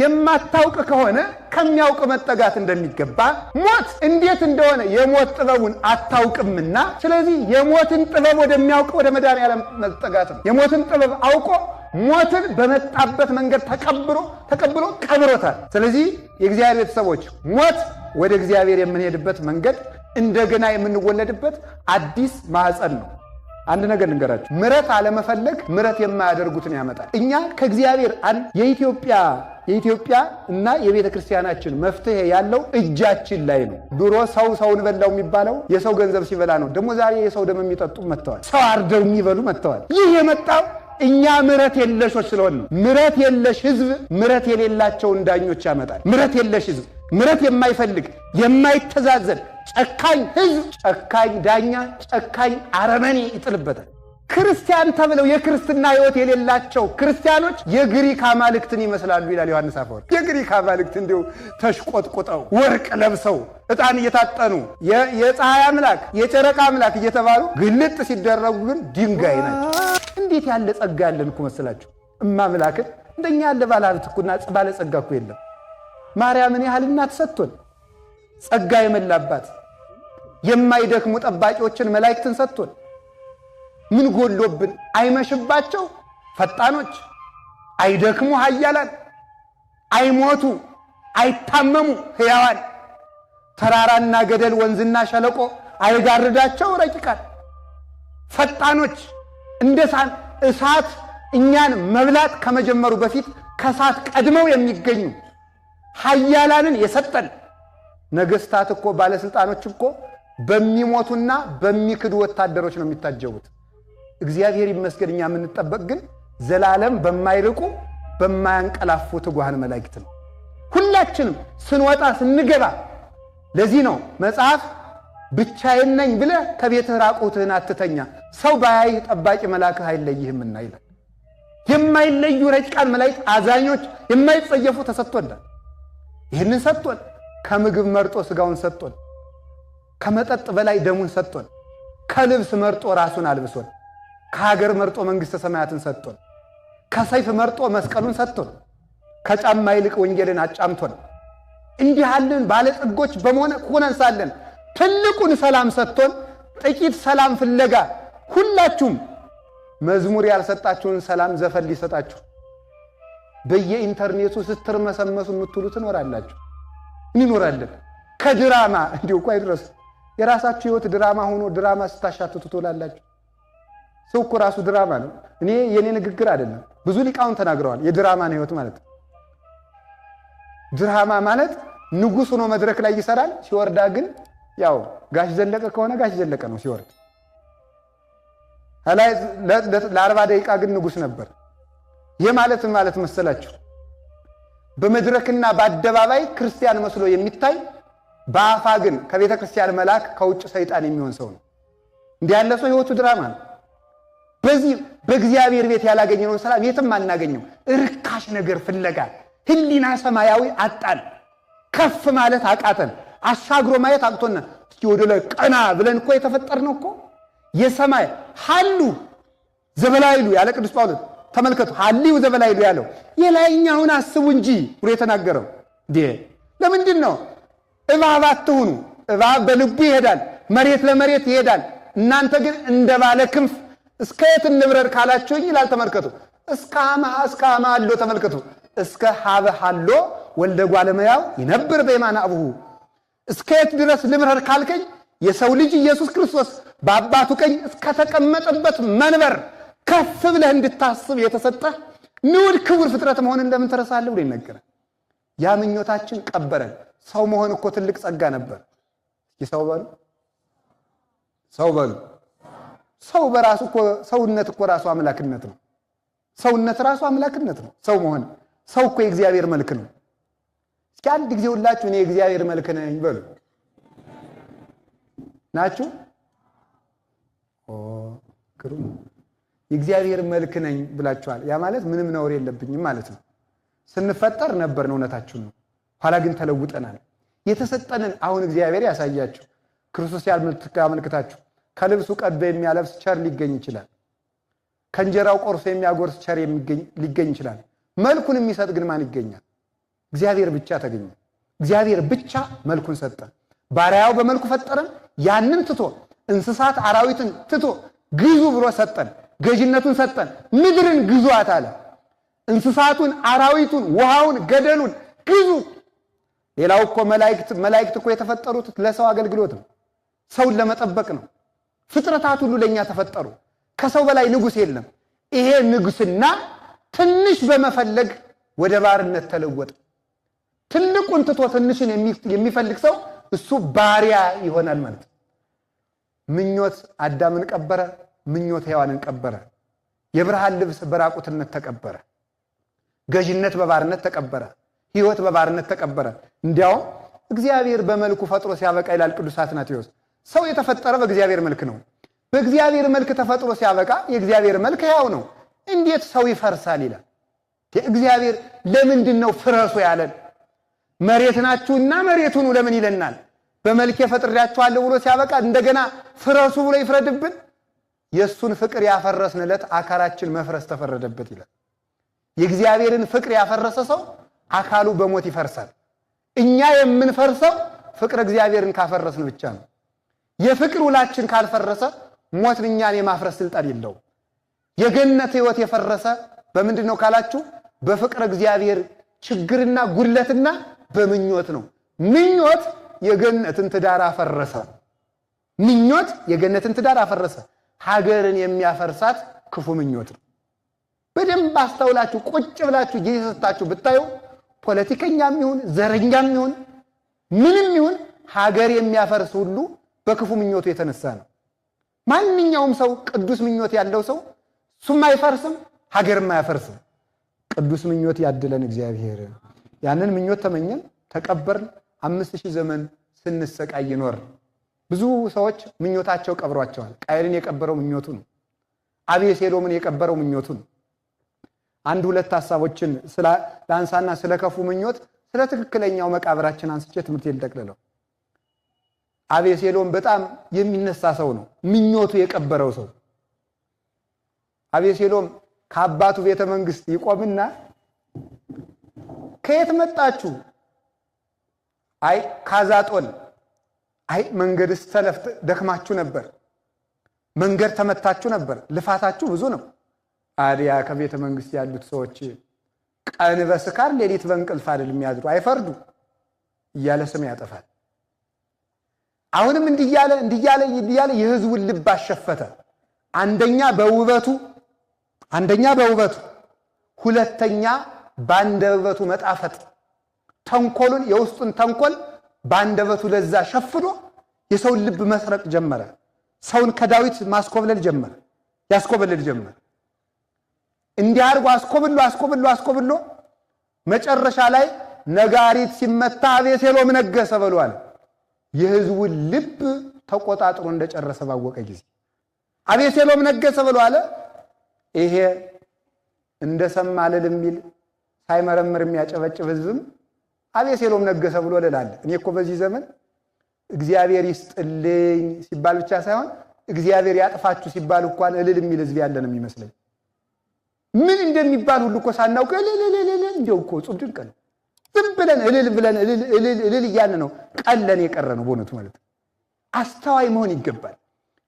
የማታውቅ ከሆነ ከሚያውቅ መጠጋት እንደሚገባ ሞት እንዴት እንደሆነ የሞት ጥበቡን አታውቅምና ስለዚህ የሞትን ጥበብ ወደሚያውቅ ወደ መድኃኒዓለም መጠጋት ነው። የሞትን ጥበብ አውቆ ሞትን በመጣበት መንገድ ተቀብሎ ቀብሮታል። ስለዚህ የእግዚአብሔር ቤተሰቦች ሞት ወደ እግዚአብሔር የምንሄድበት መንገድ እንደገና የምንወለድበት አዲስ ማዕፀን ነው። አንድ ነገር ልንገራችሁ፣ ምሕረት አለመፈለግ ምሕረት የማያደርጉትን ያመጣል። እኛ ከእግዚአብሔር የኢትዮጵያ እና የቤተ ክርስቲያናችን መፍትሄ ያለው እጃችን ላይ ነው። ድሮ ሰውን በላው የሚባለው የሰው ገንዘብ ሲበላ ነው። ደግሞ ዛሬ የሰው ደም የሚጠጡ መጥተዋል። ሰው አርደው የሚበሉ መጥተዋል። ይህ የመጣው እኛ ምሕረት የለሾች ስለሆን ነው። ምሕረት የለሽ ሕዝብ ምሕረት የሌላቸውን ዳኞች ያመጣል። ምሕረት የለሽ ሕዝብ፣ ምሕረት የማይፈልግ የማይተዛዘን ጨካኝ ሕዝብ ጨካኝ ዳኛ፣ ጨካኝ አረመኔ ይጥልበታል። ክርስቲያን ተብለው የክርስትና ሕይወት የሌላቸው ክርስቲያኖች የግሪክ አማልክትን ይመስላሉ ይላል ዮሐንስ አፈወርቅ። የግሪክ አማልክት እንዲሁ ተሽቆጥቁጠው ወርቅ ለብሰው ዕጣን እየታጠኑ የፀሐይ አምላክ የጨረቃ አምላክ እየተባሉ ግልጥ ሲደረጉ ግን ድንጋይ ናቸው። እንዴት ያለ ጸጋ ያለን እኮ መስላችሁ! እማምላክን እንደኛ ያለ ባለሀብት እኮና ባለጸጋ እኮ የለም። ማርያምን ያህል እናት ሰጥቶን ጸጋ የመላባት የማይደክሙ ጠባቂዎችን መላእክትን ሰጥቶን ምን ጎሎብን? አይመሽባቸው ፈጣኖች፣ አይደክሙ ኃያላን፣ አይሞቱ አይታመሙ ሕያዋን፣ ተራራና ገደል ወንዝና ሸለቆ አይጋርዳቸው ረቂቃን፣ ፈጣኖች እንደ እሳት እኛን መብላት ከመጀመሩ በፊት ከእሳት ቀድመው የሚገኙ ኃያላንን የሰጠን ነገስታት እኮ ባለስልጣኖች እኮ በሚሞቱና በሚክዱ ወታደሮች ነው የሚታጀቡት። እግዚአብሔር ይመስገን እኛ የምንጠበቅ ግን ዘላለም በማይርቁ በማያንቀላፉ ትጉሃን መላእክት ነው። ሁላችንም ስንወጣ ስንገባ። ለዚህ ነው መጽሐፍ ብቻዬን ነኝ ብለህ ከቤትህ ራቁትህን አትተኛ፣ ሰው ባያይህ ጠባቂ መልአክህ አይለይህምና ይላል። የማይለዩ ረቂቃን መላእክት አዛኞች፣ የማይጸየፉ ተሰጥቶናል። ይህንን ሰጥቶን ከምግብ መርጦ ስጋውን ሰጥቶን፣ ከመጠጥ በላይ ደሙን ሰጥቶን፣ ከልብስ መርጦ ራሱን አልብሶን፣ ከሀገር መርጦ መንግሥተ ሰማያትን ሰጥቶን፣ ከሰይፍ መርጦ መስቀሉን ሰጥቶን፣ ከጫማ ይልቅ ወንጌልን አጫምቶን፣ እንዲህ ያለን ባለጸጎች በመሆን ሆነን ሳለን ትልቁን ሰላም ሰጥቶን ጥቂት ሰላም ፍለጋ ሁላችሁም መዝሙር ያልሰጣችሁን ሰላም ዘፈን ሊሰጣችሁ በየኢንተርኔቱ ስትርመሰመሱ የምትውሉ ትኖራላችሁ። እንኖራለን። ከድራማ እንዲሁ እኮ አይድረስ የራሳችሁ ሕይወት ድራማ ሆኖ ድራማ ስታሻትቱ ትውላላችሁ። ሰው እኮ ራሱ ድራማ ነው። የኔ ንግግር አይደለም፣ ብዙ ሊቃውን ተናግረዋል። የድራማን ሕይወት ማለት ድራማ ማለት ንጉሥ ሆኖ መድረክ ላይ ይሰራል። ሲወርዳ ግን ያው ጋሽ ዘለቀ ከሆነ ጋሽ ዘለቀ ነው ሲወርድ። ለ40 ደቂቃ ግን ንጉሥ ነበር። ይህ ማለት መሰላችሁ በመድረክና በአደባባይ ክርስቲያን መስሎ የሚታይ በአፋ ግን ከቤተ ክርስቲያን መልአክ ከውጭ ሰይጣን የሚሆን ሰው ነው። እንዲህ ያለ ሰው ሕይወቱ ድራማ ነው። በዚህ በእግዚአብሔር ቤት ያላገኘነው ሰላም የትም አናገኘው። እርካሽ ነገር ፍለጋ ህሊና ሰማያዊ አጣን። ከፍ ማለት አቃተን። አሻግሮ ማየት አቅቶና እስኪ ወደ ላይ ቀና ብለን እኮ የተፈጠርነው እኮ የሰማይ ሐሉ ዘበላይሉ ያለ ቅዱስ ጳውሎስ ተመልከቱ። ሐሊው ዘበላይሉ ያለው የላይኛውን አስቡ እንጂ ብሎ የተናገረው ለምንድን ነው? እባብ አትሁኑ። እባብ በልቡ ይሄዳል፣ መሬት ለመሬት ይሄዳል። እናንተ ግን እንደ ባለ ክንፍ እስከ የት እንብረር ካላችሁኝ ይላል። ተመልከቱ። እስከ አማ አሎ ተመልከቱ። እስከ ሀበ ሀሎ ወልደ እጓለ እመሕያው ይነብር በየማነ አቡሁ። እስከ የት ድረስ ልብረር ካልከኝ የሰው ልጅ ኢየሱስ ክርስቶስ በአባቱ ቀኝ እስከተቀመጠበት መንበር ከፍ ብለህ እንድታስብ የተሰጠህ ንዑድ ክቡር ፍጥረት መሆን እንደምን ተረሳለህ ብሎ ይነገራል። ያ ምኞታችን ቀበረን። ሰው መሆን እኮ ትልቅ ጸጋ ነበር። ሰው በሉ ሰው በራሱ እኮ ሰውነት እኮ ራሱ አምላክነት ነው። ሰውነት ራሱ አምላክነት ነው። ሰው መሆን ሰው እኮ የእግዚአብሔር መልክ ነው። እስኪ አንድ ጊዜ ሁላችሁ እኔ የእግዚአብሔር መልክ ነኝ በሉ። ናችሁ? ግሩም የእግዚአብሔር መልክ ነኝ ብላችኋል። ያ ማለት ምንም ነውር የለብኝም ማለት ነው። ስንፈጠር ነበርን፣ እውነታችሁን ነው። ኋላ ግን ተለውጠናል። የተሰጠንን አሁን እግዚአብሔር ያሳያችሁ። ክርስቶስ ያመልክታችሁ። ከልብሱ ቀዶ የሚያለብስ ቸር ሊገኝ ይችላል። ከእንጀራው ቆርሶ የሚያጎርስ ቸር ሊገኝ ይችላል። መልኩን የሚሰጥ ግን ማን ይገኛል? እግዚአብሔር ብቻ ተገኘ። እግዚአብሔር ብቻ መልኩን ሰጠ። ባሪያው በመልኩ ፈጠረን። ያንን ትቶ እንስሳት አራዊትን ትቶ ግዙ ብሎ ሰጠን። ገዥነቱን ሰጠን። ምድርን ግዙአት አለ። እንስሳቱን፣ አራዊቱን፣ ውሃውን፣ ገደሉን ግዙ። ሌላው እኮ መላእክት እኮ የተፈጠሩት ለሰው አገልግሎት ነው። ሰውን ለመጠበቅ ነው። ፍጥረታት ሁሉ ለኛ ተፈጠሩ። ከሰው በላይ ንጉስ የለም። ይሄ ንጉስና ትንሽ በመፈለግ ወደ ባርነት ተለወጠ። ትልቁን ትቶ ትንሽን የሚፈልግ ሰው እሱ ባሪያ ይሆናል ማለት። ምኞት አዳምን ቀበረ። ምኞት ሔዋንን ቀበረ። የብርሃን ልብስ በራቁትነት ተቀበረ። ገዥነት በባርነት ተቀበረ። ሕይወት በባርነት ተቀበረ። እንዲያውም እግዚአብሔር በመልኩ ፈጥሮ ሲያበቃ ይላል ቅዱስ አትናቴዎስ፣ ሰው የተፈጠረ በእግዚአብሔር መልክ ነው። በእግዚአብሔር መልክ ተፈጥሮ ሲያበቃ የእግዚአብሔር መልክ ሕያው ነው። እንዴት ሰው ይፈርሳል ይላል። እግዚአብሔር ለምንድን ነው ፍረሱ ያለን? መሬት ናችሁና መሬት ሁኑ ለምን ይለናል? በመልኬ ፈጥሬያችኋለሁ ብሎ ሲያበቃ እንደገና ፍረሱ ብሎ ይፍረድብን? የእሱን ፍቅር ያፈረስንለት አካላችን መፍረስ ተፈረደበት ይላል። የእግዚአብሔርን ፍቅር ያፈረሰ ሰው አካሉ በሞት ይፈርሳል። እኛ የምንፈርሰው ፍቅር እግዚአብሔርን ካፈረስን ብቻ ነው። የፍቅር ውላችን ካልፈረሰ ሞት እኛን የማፍረስ ስልጣን የለውም። የገነት ሕይወት የፈረሰ በምንድን ነው ካላችሁ፣ በፍቅር እግዚአብሔር ችግርና ጉድለትና በምኞት ነው። ምኞት የገነትን ትዳር አፈረሰ። ምኞት የገነትን ትዳር አፈረሰ። ሀገርን የሚያፈርሳት ክፉ ምኞት ነው። በደንብ አስተውላችሁ ቁጭ ብላችሁ ጊዜ ሰጣችሁ ብታዩ ፖለቲከኛም ይሁን ዘረኛም ይሁን ምንም ይሁን ሀገር የሚያፈርስ ሁሉ በክፉ ምኞቱ የተነሳ ነው። ማንኛውም ሰው ቅዱስ ምኞት ያለው ሰው እሱም አይፈርስም፣ ሀገርም አያፈርስም። ቅዱስ ምኞት ያድለን እግዚአብሔር። ያንን ምኞት ተመኘን፣ ተቀበርን። 5000 ዘመን ስንሰቃይ ኖር። ብዙ ሰዎች ምኞታቸው ቀብሯቸዋል። ቃየልን የቀበረው ምኞቱ ነው። አቤሴሎምን የቀበረው ምኞቱ ነው። አንድ ሁለት ሐሳቦችን ላንሳና ስለከፉ ምኞት ስለ ትክክለኛው መቃብራችን አንስቼ ትምህርት ልጠቅልለው። አቤሴሎም በጣም የሚነሳ ሰው ነው። ምኞቱ የቀበረው ሰው። አቤሴሎም ከአባቱ ቤተ መንግስት ይቆምና ከየት መጣችሁ? አይ ካዛጦን። አይ መንገድስ ደክማችሁ ነበር፣ መንገድ ተመታችሁ ነበር፣ ልፋታችሁ ብዙ ነው። አዲያ ከቤተ መንግስት ያሉት ሰዎች ቀን በስካር ሌሊት በእንቅልፍ አይደል የሚያድሩ፣ አይፈርዱ እያለ ስም ያጠፋል። አሁንም እንዲያለ የህዝቡን ልብ አሸፈተ። አንደኛ በውበቱ፣ ሁለተኛ ባንደበቱ መጣፈጥ። ተንኮሉን የውስጡን ተንኮል ባንደበቱ ለዛ ሸፍኖ የሰውን ልብ መስረቅ ጀመረ። ሰውን ከዳዊት ማስኮብለል ጀመረ፣ ያስኮበለል ጀመረ። እንዲህ አድርጎ አስኮብሎ መጨረሻ ላይ ነጋሪት ሲመታ አቤሴሎም ነገሰ ብሏል። የህዝቡን ልብ ተቆጣጥሮ እንደጨረሰ ባወቀ ጊዜ አቤሴሎም ነገሰ ብሏል። ይሄ እንደሰማ ልል የሚል ሳይመረምር የሚያጨበጭብ ህዝብም አቤሴሎም ነገሰ ብሎ ልላለ። እኔ እኮ በዚህ ዘመን እግዚአብሔር ይስጥልኝ ሲባል ብቻ ሳይሆን እግዚአብሔር ያጥፋችሁ ሲባል እንኳን እልል የሚል ህዝብ ያለ ነው የሚመስለኝ። ምን እንደሚባል ሁሉ እኮ ሳናውቅ እልል እንደው እኮ ጹም ድንቅ ነው። ዝም ብለን እልል እያልን ነው ቀለን የቀረ ነው በእውነቱ ማለት። አስተዋይ መሆን ይገባል።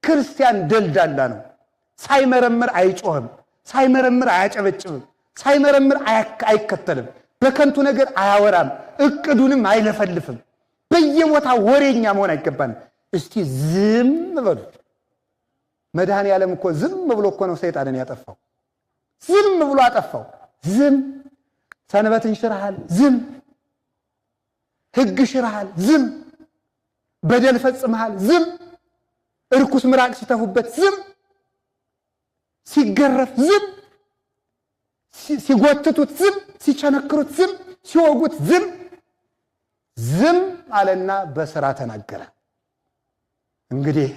ክርስቲያን ደልዳላ ነው። ሳይመረምር አይጮህም፣ ሳይመረምር አያጨበጭብም፣ ሳይመረምር አይከተልም፣ በከንቱ ነገር አያወራም፣ እቅዱንም አይለፈልፍም። በየቦታ ወሬኛ መሆን አይገባንም። እስቲ ዝም በሉ። መድኃኔዓለም እኮ ዝም ብሎ እኮ ነው ሰይጣንን ያጠፋው። ዝም ብሎ አጠፋው። ዝም ሰንበትን ሽረሃል፣ ዝም ሕግ ሽረሃል፣ ዝም በደል ፈጽመሃል፣ ዝም እርኩስ ምራቅ ሲተፉበት ዝም፣ ሲገረፍ ዝም፣ ሲጎትቱት ዝም፣ ሲቸነክሩት ዝም፣ ሲወጉት ዝም። ዝም አለና በሥራ ተናገረ። እንግዲህ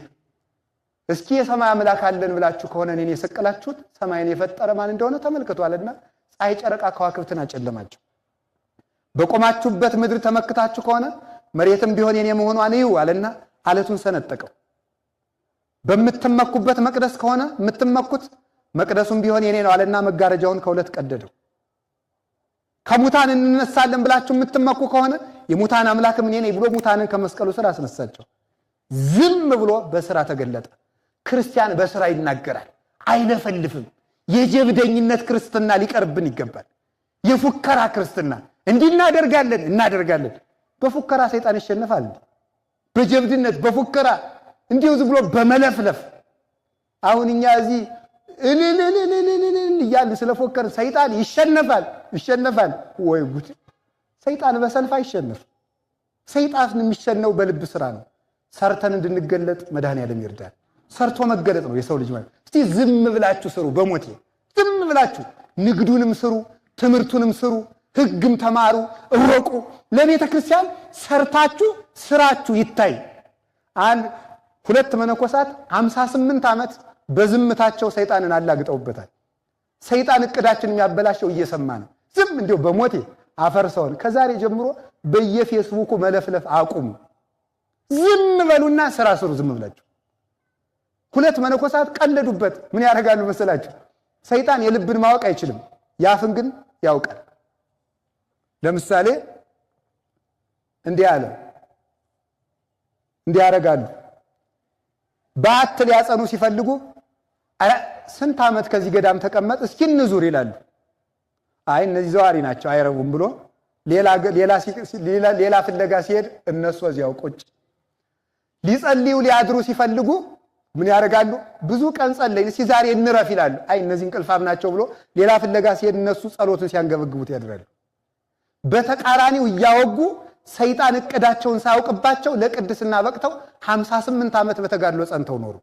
እስኪ የሰማይ አምላክ አለን ብላችሁ ከሆነ እኔን የሰቀላችሁት ሰማይን የፈጠረ ማን እንደሆነ ተመልክቷልና ፀሐይ፣ ጨረቃ፣ ከዋክብትን አጨለማቸው። በቆማችሁበት ምድር ተመክታችሁ ከሆነ መሬትም ቢሆን የኔ መሆኗን እዩ አለና አለቱን ሰነጠቀው። በምትመኩበት መቅደስ ከሆነ የምትመኩት መቅደሱም ቢሆን የኔ ነው አለና መጋረጃውን ከሁለት ቀደደው። ከሙታን እንነሳለን ብላችሁ የምትመኩ ከሆነ የሙታን አምላክ ምን ነኝ ብሎ ሙታንን ከመስቀሉ ስር አስነሳቸው። ዝም ብሎ በስራ ተገለጠ። ክርስቲያን በስራ ይናገራል፣ አይለፈልፍም። የጀብደኝነት ክርስትና ሊቀርብን ይገባል። የፉከራ ክርስትና እንዲህ እናደርጋለን። በፉከራ ሰይጣን ይሸነፋል። በጀብድነት በፉከራ እንዲሁ ዝም ብሎ በመለፍለፍ አሁን እኛ እዚህ እያልን ስለፎከር ሰይጣን ይሸነፋል። ወይ ጉድ! ሰይጣን በሰልፍ አይሸነፍ። ሰይጣን የሚሸነው በልብ ስራ ነው። ሰርተን እንድንገለጥ መድኃኔዓለም ይርዳል። ሰርቶ መገለጥ ነው የሰው ልጅ ማለት። እስቲ ዝም ብላችሁ ስሩ። በሞቴ ዝም ብላችሁ ንግዱንም ስሩ፣ ትምህርቱንም ስሩ፣ ሕግም ተማሩ፣ እወቁ። ለቤተ ክርስቲያን ሰርታችሁ ስራችሁ ይታይ። ሁለት መነኮሳት 58 ዓመት በዝምታቸው ሰይጣንን አላግጠውበታል። ሰይጣን እቅዳችን የሚያበላሸው እየሰማ ነው። ዝም እንዲሁ በሞቴ አፈርሰውን። ከዛሬ ጀምሮ በየፌስቡኩ መለፍለፍ አቁሙ። ዝም በሉና ስራ ስሩ። ዝም ብላችሁ ሁለት መነኮሳት ቀለዱበት። ምን ያደርጋሉ መሰላችሁ? ሰይጣን የልብን ማወቅ አይችልም፣ ያፍን ግን ያውቃል። ለምሳሌ እንዲህ ያደርጋሉ። በዓት ሊያጸኑ ሲፈልጉ ስንት ዓመት ከዚህ ገዳም ተቀመጥ እስኪ እንዙር ይላሉ። አይ እነዚህ ዘዋሪ ናቸው አይረቡም ብሎ ሌላ ፍለጋ ሲሄድ እነሱ እዚያው ቁጭ። ሊጸልዩ ሊያድሩ ሲፈልጉ ምን ያደርጋሉ? ብዙ ቀን ጸለይን እስኪ ዛሬ እንረፍ ይላሉ። አይ እነዚህ እንቅልፋም ናቸው ብሎ ሌላ ፍለጋ ሲሄድ እነሱ ጸሎትን ሲያንገበግቡት ያድራሉ። በተቃራኒው እያወጉ ሰይጣን እቅዳቸውን ሳያውቅባቸው ለቅድስና በቅተው 58 ዓመት በተጋድሎ ጸንተው ኖሩ።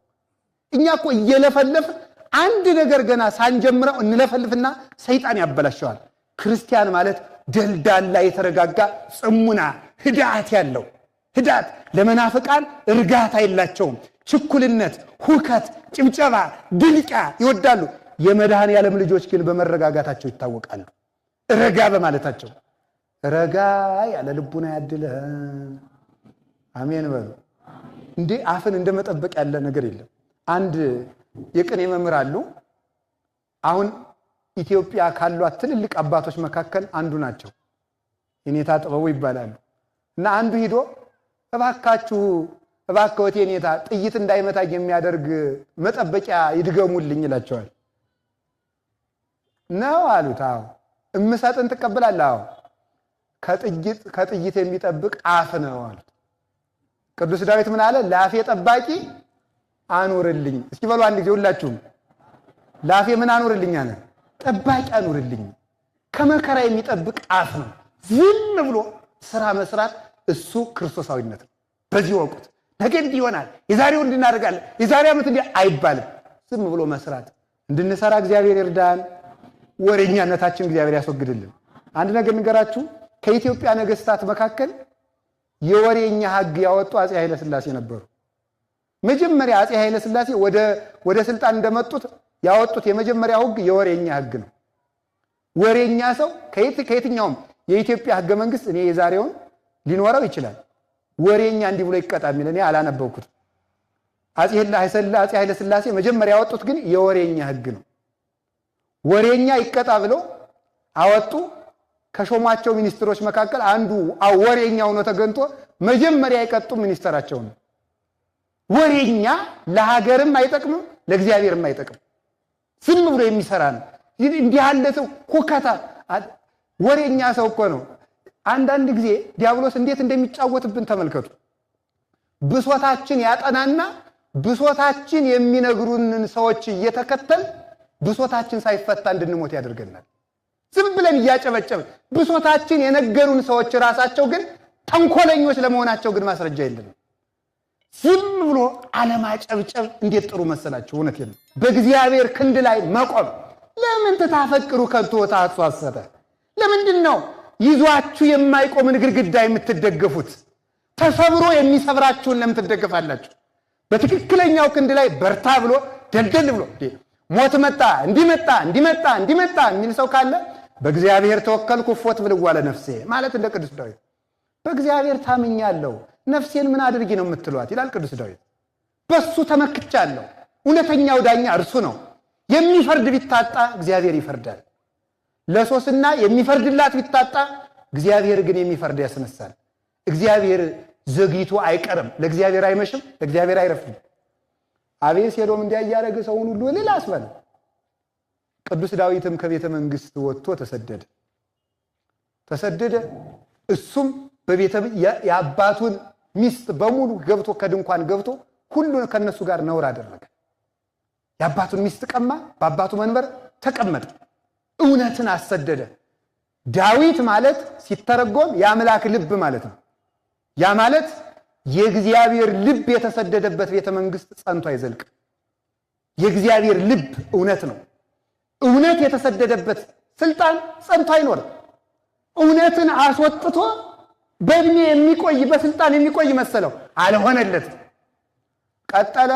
እኛ እኮ እየለፈለፍ አንድ ነገር ገና ሳንጀምረው እንለፈልፍና ሰይጣን ያበላሸዋል። ክርስቲያን ማለት ደልዳላ የተረጋጋ ጽሙና ህዳት ያለው ህዳት። ለመናፍቃን እርጋታ የላቸውም። ችኩልነት፣ ሁከት፣ ጭብጨባ፣ ድልቂያ ይወዳሉ። የመድኃኔዓለም ልጆች ግን በመረጋጋታቸው ይታወቃሉ። ረጋ በማለታቸው። ረጋ ያለ ልቡና ያድለን። አሜን በሉ። እንዴ አፍን እንደመጠበቅ ያለ ነገር የለም። አንድ የቅኔ መምህር አሉ። አሁን ኢትዮጵያ ካሏት ትልልቅ አባቶች መካከል አንዱ ናቸው። የኔታ ጥበቡ ይባላሉ። እና አንዱ ሂዶ እባክዎት የኔታ ጥይት እንዳይመታኝ የሚያደርግ መጠበቂያ ይድገሙልኝ ይላቸዋል። ነው አሉት። አዎ እምሰጥን ትቀበላለህ? አዎ ከጥይት የሚጠብቅ አፍ ነው አሉት። ቅዱስ ዳዊት ምን አለ? ላፌ ጠባቂ አኑርልኝ። እስኪ በሉ አንድ ጊዜ ሁላችሁም ላፌ ምን አኑርልኝ አለ? ጠባቂ አኑርልኝ። ከመከራ የሚጠብቅ አፍ ነው። ዝም ብሎ ስራ መስራት እሱ ክርስቶሳዊነት ነው። በዚህ ወቁት ነገ እንዲህ ይሆናል፣ የዛሬው እንድናደርጋለን፣ የዛሬ ዓመት እንዲህ አይባልም። ዝም ብሎ መስራት እንድንሰራ እግዚአብሔር ይርዳን። ወሬኛነታችን እግዚአብሔር ያስወግድልን። አንድ ነገር ንገራችሁ። ከኢትዮጵያ ነገስታት መካከል የወሬኛ ሕግ ያወጡ አፄ ኃይለ ሥላሴ ነበሩ። መጀመሪያ አፄ ኃይለ ሥላሴ ወደ ስልጣን እንደመጡት ያወጡት የመጀመሪያው ሕግ የወሬኛ ሕግ ነው። ወሬኛ ሰው ከየትኛውም የኢትዮጵያ ሕገ መንግስት እኔ የዛሬውን ሊኖረው ይችላል። ወሬኛ እንዲህ ብሎ ይቀጣ የሚል እኔ አላነበብኩት። አፄ ኃይለ ሥላሴ መጀመሪያ ያወጡት ግን የወሬኛ ሕግ ነው። ወሬኛ ይቀጣ ብለው አወጡ። ከሾሟቸው ሚኒስትሮች መካከል አንዱ ወሬኛ ሆኖ ተገንቶ መጀመሪያ የቀጡ ሚኒስትራቸው ነው። ወሬኛ ለሀገርም አይጠቅምም ለእግዚአብሔርም አይጠቅም። ዝም ብሎ የሚሰራ ነው። እንዲህ ያለ ሰው ሁከታ ወሬኛ ሰው እኮ ነው። አንዳንድ ጊዜ ዲያብሎስ እንዴት እንደሚጫወትብን ተመልከቱ። ብሶታችን ያጠናና ብሶታችን የሚነግሩንን ሰዎች እየተከተል ብሶታችን ሳይፈታ እንድንሞት ያደርገናል። ዝም ብለን እያጨበጨብን ብሶታችን የነገሩን ሰዎች ራሳቸው ግን ተንኮለኞች ለመሆናቸው ግን ማስረጃ የለንም። ዝም ብሎ አለማጨብጨብ እንዴት ጥሩ መሰላችሁ? እውነቴን ነው። በእግዚአብሔር ክንድ ላይ መቆም። ለምን ትታፈቅሩ ከንቱ ወታሐሰተ? ለምንድን ነው ይዟችሁ የማይቆምን ግድግዳ የምትደገፉት? ተሰብሮ የሚሰብራችሁን ለምን ትደገፋላችሁ? በትክክለኛው ክንድ ላይ በርታ ብሎ ደልደል ብሎ ሞት መጣ እንዲመጣ የሚል ሰው ካለ በእግዚአብሔር ተወከልኩ እፎት ብልዋ ለነፍሴ ማለት እንደ ቅዱስ ዳዊት በእግዚአብሔር ታምኛለሁ ነፍሴን ምን አድርጊ ነው የምትሏት ይላል ቅዱስ ዳዊት። በሱ ተመክቻለሁ። እውነተኛው ዳኛ እርሱ ነው። የሚፈርድ ቢታጣ እግዚአብሔር ይፈርዳል። ለሶስና የሚፈርድላት ቢታጣ እግዚአብሔር ግን የሚፈርድ ያስነሳል። እግዚአብሔር ዘግይቶ አይቀርም። ለእግዚአብሔር አይመሽም፣ ለእግዚአብሔር አይረፍም። አቤሴሎም እንዲያያረገ ሰውን ሁሉ እልል አስባለ። ቅዱስ ዳዊትም ከቤተ መንግስት ወጥቶ ተሰደደ። እሱም በቤተ የአባቱን ሚስት በሙሉ ገብቶ ከድንኳን ገብቶ ሁሉን ከነሱ ጋር ነውር አደረገ። የአባቱን ሚስት ቀማ፣ በአባቱ መንበር ተቀመጠ። እውነትን አሰደደ። ዳዊት ማለት ሲተረጎም የአምላክ ልብ ማለት ነው። ያ ማለት የእግዚአብሔር ልብ የተሰደደበት ቤተ መንግስት ጸንቶ አይዘልቅ። የእግዚአብሔር ልብ እውነት ነው። እውነት የተሰደደበት ስልጣን ጸንቶ አይኖርም። እውነትን አስወጥቶ በእድሜ የሚቆይ በስልጣን የሚቆይ መሰለው፣ አልሆነለትም። ቀጠለ።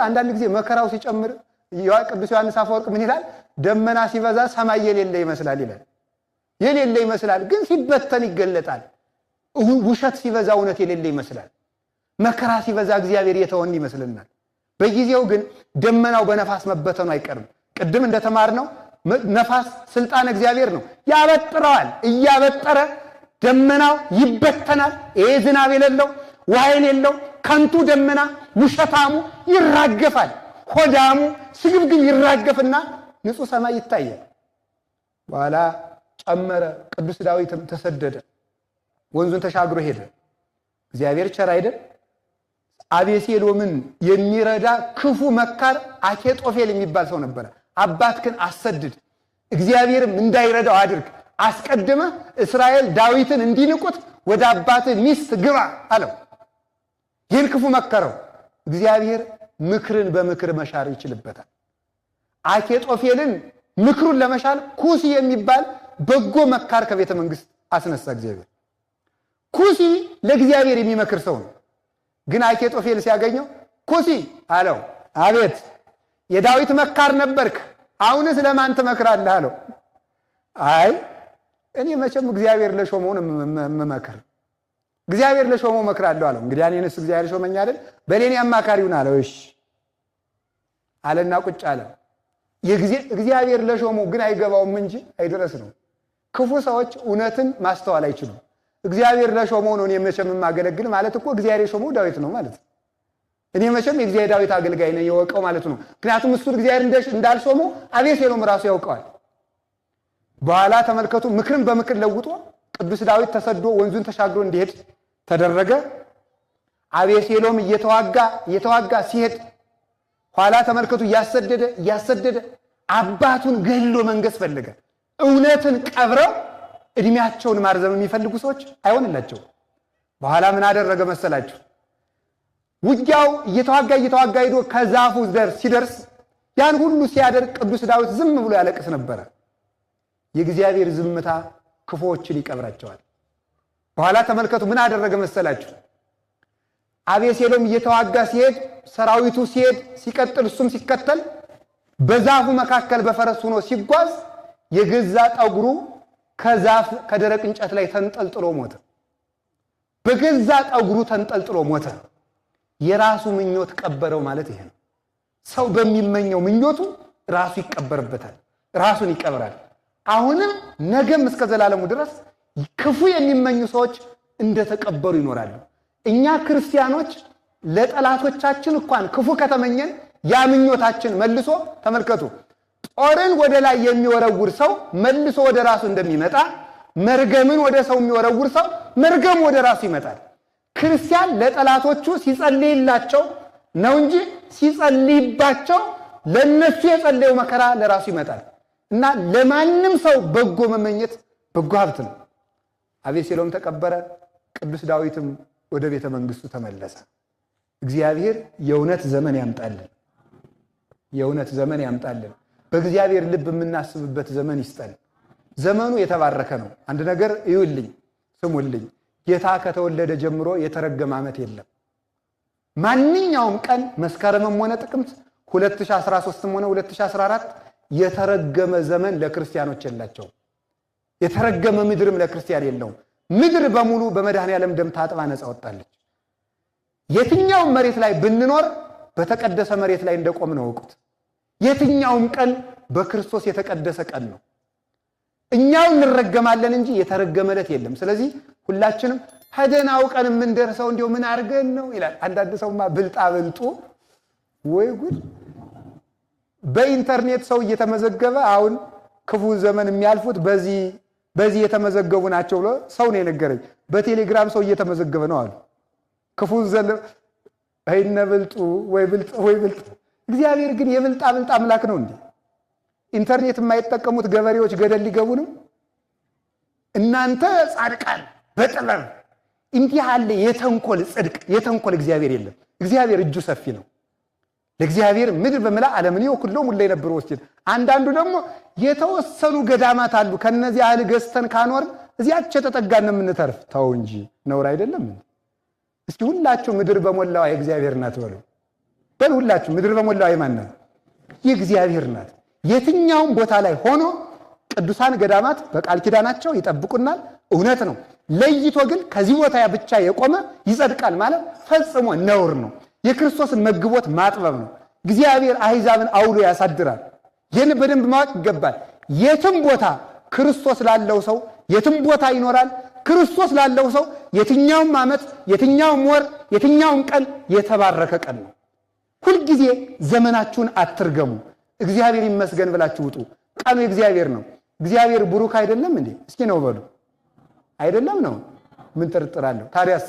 አንዳንድ ጊዜ መከራው ሲጨምር ቅዱስ ዮሐንስ አፈወርቅ ምን ይላል? ደመና ሲበዛ ሰማይ የሌለ ይመስላል ይላል። የሌለ ይመስላል ግን ሲበተን ይገለጣል። ውሸት ሲበዛ እውነት የሌለ ይመስላል። መከራ ሲበዛ እግዚአብሔር የተወን ይመስልናል። በጊዜው ግን ደመናው በነፋስ መበተኑ አይቀርም። ቅድም እንደተማርነው ነፋስ ስልጣን እግዚአብሔር ነው። ያበጥረዋል። እያበጠረ ደመናው ይበተናል። ይሄ ዝናብ የሌለው ውሃ የሌለው ከንቱ ደመና ውሸታሙ ይራገፋል። ሆዳሙ ስግብግብ ይራገፍና ንጹህ ሰማይ ይታያል። በኋላ ጨመረ። ቅዱስ ዳዊትም ተሰደደ፣ ወንዙን ተሻግሮ ሄደ። እግዚአብሔር ቸር አይደል? አቤሴሎምን የሚረዳ ክፉ መካር አኬጦፌል የሚባል ሰው ነበረ። አባትህን አሰድድ፣ እግዚአብሔርም እንዳይረዳው አድርግ፣ አስቀድመህ እስራኤል ዳዊትን እንዲንቁት ወደ አባትህ ሚስት ግባ አለው። ይህን ክፉ መከረው። እግዚአብሔር ምክርን በምክር መሻር ይችልበታል። አኬጦፌልን ምክሩን ለመሻር ኩሲ የሚባል በጎ መካር ከቤተ መንግስት አስነሳ እግዚአብሔር። ኩሲ ለእግዚአብሔር የሚመክር ሰው ነው። ግን አኬጦፌል ሲያገኘው ኩሲ አለው፣ አቤት የዳዊት መካር ነበርክ፣ አሁንስ ለማን ትመክራለህ አለው። አይ እኔ መቼም እግዚአብሔር ለሾመውን መመክር እግዚአብሔር ለሾመው መክራለሁ አለው። እንግዲህ እኔንስ እግዚአብሔር ሾመኝ አይደል? በሌኔ አማካሪውን አለው። እሺ አለና ቁጭ አለ። እግዚአብሔር ለሾመው ግን አይገባውም እንጂ አይደረስ ነው። ክፉ ሰዎች እውነትን ማስተዋል አይችሉም። እግዚአብሔር ለሾመው ነው እኔ መቼም የማገለግል ማለት እኮ እግዚአብሔር የሾመው ዳዊት ነው ማለት ነው። እኔ መቼም የእግዚአብሔር ዳዊት አገልጋይ ነኝ የወቀው ማለት ነው። ምክንያቱም እሱ እግዚአብሔር እንዳልሾመው አቤሴሎም ራሱ ያውቀዋል። በኋላ ተመልከቱ፣ ምክርን በምክር ለውጦ ቅዱስ ዳዊት ተሰዶ ወንዙን ተሻግሮ እንዲሄድ ተደረገ። አቤሴሎም እየተዋጋ ሲሄድ ኋላ ተመልከቱ እያሰደደ አባቱን ገሎ መንገስ ፈለገ። እውነትን ቀብረው እድሜያቸውን ማርዘም የሚፈልጉ ሰዎች አይሆንላቸው። በኋላ ምን አደረገ መሰላችሁ? ውጊያው እየተዋጋ ሄዶ ከዛፉ ሲደርስ ያን ሁሉ ሲያደርግ ቅዱስ ዳዊት ዝም ብሎ ያለቅስ ነበረ። የእግዚአብሔር ዝምታ ክፉዎችን ይቀብራቸዋል። በኋላ ተመልከቱ ምን አደረገ መሰላችሁ? አቤሴሎም እየተዋጋ ሲሄድ ሰራዊቱ ሲሄድ ሲቀጥል እሱም ሲከተል በዛፉ መካከል በፈረስ ሆኖ ሲጓዝ የገዛ ጠጉሩ ከዛፍ ከደረቅ እንጨት ላይ ተንጠልጥሎ ሞተ። በገዛ ጠጉሩ ተንጠልጥሎ ሞተ። የራሱ ምኞት ቀበረው ማለት ይሄ ነው። ሰው በሚመኘው ምኞቱ ራሱ ይቀበርበታል፣ ራሱን ይቀብራል። አሁንም ነገም እስከ ዘላለሙ ድረስ ክፉ የሚመኙ ሰዎች እንደተቀበሩ ይኖራሉ። እኛ ክርስቲያኖች ለጠላቶቻችን እንኳን ክፉ ከተመኘን ያ ምኞታችን መልሶ ተመልከቱ፣ ጦርን ወደ ላይ የሚወረውር ሰው መልሶ ወደ ራሱ እንደሚመጣ፣ መርገምን ወደ ሰው የሚወረውር ሰው መርገም ወደ ራሱ ይመጣል። ክርስቲያን ለጠላቶቹ ሲጸልይላቸው ነው እንጂ ሲጸልይባቸው ለነሱ የጸለየው መከራ ለራሱ ይመጣል። እና ለማንም ሰው በጎ መመኘት በጎ ሀብት ነው። አቤሴሎም ተቀበረ። ቅዱስ ዳዊትም ወደ ቤተ መንግስቱ ተመለሰ። እግዚአብሔር የእውነት ዘመን ያምጣልን። የእውነት ዘመን ያምጣልን። በእግዚአብሔር ልብ የምናስብበት ዘመን ይስጠን። ዘመኑ የተባረከ ነው። አንድ ነገር እዩልኝ፣ ስሙልኝ። ጌታ ከተወለደ ጀምሮ የተረገመ ዓመት የለም። ማንኛውም ቀን መስከረምም ሆነ ጥቅምት 2013ም ሆነ 2014 የተረገመ ዘመን ለክርስቲያኖች የላቸውም። የተረገመ ምድርም ለክርስቲያን የለውም። ምድር በሙሉ በመድኃኔዓለም ደም ታጥባ ነፃ ወጣለች። የትኛውም መሬት ላይ ብንኖር በተቀደሰ መሬት ላይ እንደቆምን እወቁት። የትኛውም ቀን በክርስቶስ የተቀደሰ ቀን ነው። እኛው እንረገማለን እንጂ የተረገመለት የለም። ስለዚህ ሁላችንም ሄደን አውቀን የምንደርሰው እንዲሁ ምን አድርገን ነው ይላል። አንዳንድ ሰውማ ብልጣ ብልጡ ወይ ጉድ! በኢንተርኔት ሰው እየተመዘገበ አሁን ክፉ ዘመን የሚያልፉት በዚህ የተመዘገቡ ናቸው ብሎ ሰው ነው የነገረኝ። በቴሌግራም ሰው እየተመዘገበ ነው አሉ። ክፉ ዘመን አይነ ብልጡ ወይ ብልጥ። እግዚአብሔር ግን የብልጣ ብልጥ አምላክ ነው እንዴ? ኢንተርኔት የማይጠቀሙት ገበሬዎች ገደል ሊገቡ ነው? እናንተ ጻድቃን በጥበብ እንዲህ ያለ የተንኮል ጽድቅ የተንኮል እግዚአብሔር የለም። እግዚአብሔር እጁ ሰፊ ነው። ለእግዚአብሔር ምድር በመላ ዓለምን ይወክሎ ሙላ የነበሩ ወስጅ። አንዳንዱ ደግሞ የተወሰኑ ገዳማት አሉ። ከነዚህ ያህል ገዝተን ካኖር እዚያቸው ተጠጋን የምንተርፍ። ተው እንጂ ነውር አይደለም። እስኪ ሁላችሁ ምድር በሞላው የእግዚአብሔር ናት በሉ ሁላችሁ ምድር በሞላው የማን ናት? የእግዚአብሔር ናት። የትኛውም ቦታ ላይ ሆኖ ቅዱሳን ገዳማት በቃል ኪዳናቸው ይጠብቁናል። እውነት ነው። ለይቶ ግን ከዚህ ቦታ ብቻ የቆመ ይጸድቃል ማለት ፈጽሞ ነውር ነው። የክርስቶስን መግቦት ማጥበብ ነው። እግዚአብሔር አሕዛብን አውሎ ያሳድራል። ይህን በደንብ ማወቅ ይገባል። የትም ቦታ ክርስቶስ ላለው ሰው የትም ቦታ ይኖራል። ክርስቶስ ላለው ሰው የትኛውም ዓመት፣ የትኛውም ወር፣ የትኛውም ቀን የተባረከ ቀን ነው። ሁልጊዜ ዘመናችሁን አትርገሙ። እግዚአብሔር ይመስገን ብላችሁ ውጡ። ቀኑ የእግዚአብሔር ነው። እግዚአብሔር ብሩክ አይደለም እንዴ? እስኪ ነው በሉ። አይደለም ነው? ምን ጥርጥር አለው? ታዲያሳ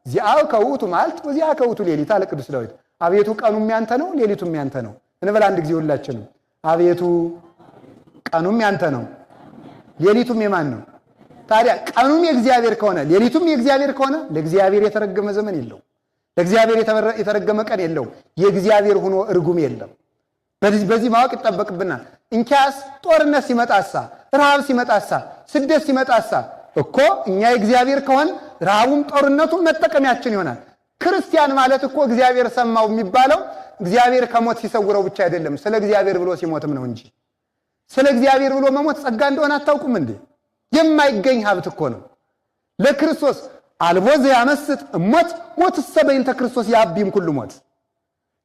ዚአው ከውቱ ማለት ወዚያ ከውቱ ሌሊት አለ ቅዱስ ዳዊት። አቤቱ ቀኑም ያንተ ነው፣ ሌሊቱም ያንተ ነው እንበል አንድ ጊዜ ሁላችንም። አቤቱ ቀኑም ያንተ ነው፣ ሌሊቱም የማን ነው? ታዲያ ቀኑም የእግዚአብሔር ከሆነ ሌሊቱም የእግዚአብሔር ከሆነ ለእግዚአብሔር የተረገመ ዘመን የለውም። ለእግዚአብሔር የተረገመ ቀን የለውም። የእግዚአብሔር ሆኖ እርጉም የለም። በዚህ ማወቅ ይጠበቅብናል። እንኪያስ ጦርነት ሲመጣሳ፣ ረሃብ ሲመጣሳ፣ ስደት ሲመጣሳ እኮ እኛ የእግዚአብሔር ከሆን ረሃቡም ጦርነቱም መጠቀሚያችን ይሆናል። ክርስቲያን ማለት እኮ እግዚአብሔር ሰማው የሚባለው እግዚአብሔር ከሞት ሲሰውረው ብቻ አይደለም፣ ስለ እግዚአብሔር ብሎ ሲሞትም ነው እንጂ። ስለ እግዚአብሔር ብሎ መሞት ጸጋ እንደሆነ አታውቁም እንዴ? የማይገኝ ሀብት እኮ ነው። ለክርስቶስ አልቦ ዘያመስጥ ሞት ሞትሰ በእንተ ክርስቶስ ያብይም ኩሉ ሞት።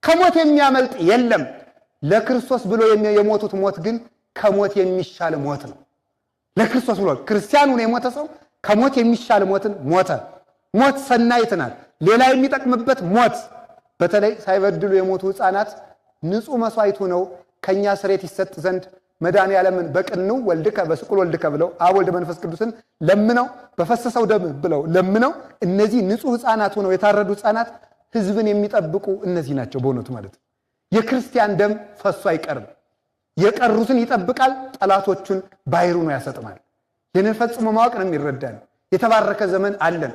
ከሞት የሚያመልጥ የለም። ለክርስቶስ ብሎ የሞቱት ሞት ግን ከሞት የሚሻል ሞት ነው። ለክርስቶስ ብሎ ክርስቲያኑ ነው የሞተ ሰው ከሞት የሚሻል ሞትን ሞተ። ሞት ሰናይት ናት። ሌላ የሚጠቅምበት ሞት። በተለይ ሳይበድሉ የሞቱ ሕፃናት ንጹሕ መስዋዕት ሆነው ከኛ ስሬት ይሰጥ ዘንድ መድኃኔዓለምን በቅንው ወልድከ በስቁል ወልድከ ብለው አብ ወልድ መንፈስ ቅዱስን ለምነው በፈሰሰው ደም ብለው ለምነው እነዚህ ንጹሕ ሕፃናት ሆነው የታረዱ ሕፃናት ሕዝብን የሚጠብቁ እነዚህ ናቸው በእውነቱ ማለት ነው። የክርስቲያን ደም ፈሶ አይቀርም። የቀሩትን ይጠብቃል፣ ጠላቶቹን ባሕሩ ነው ያሰጥማል። ይህንን ፈጽሞ ማወቅ ነው የሚረዳን። የተባረከ ዘመን አለን።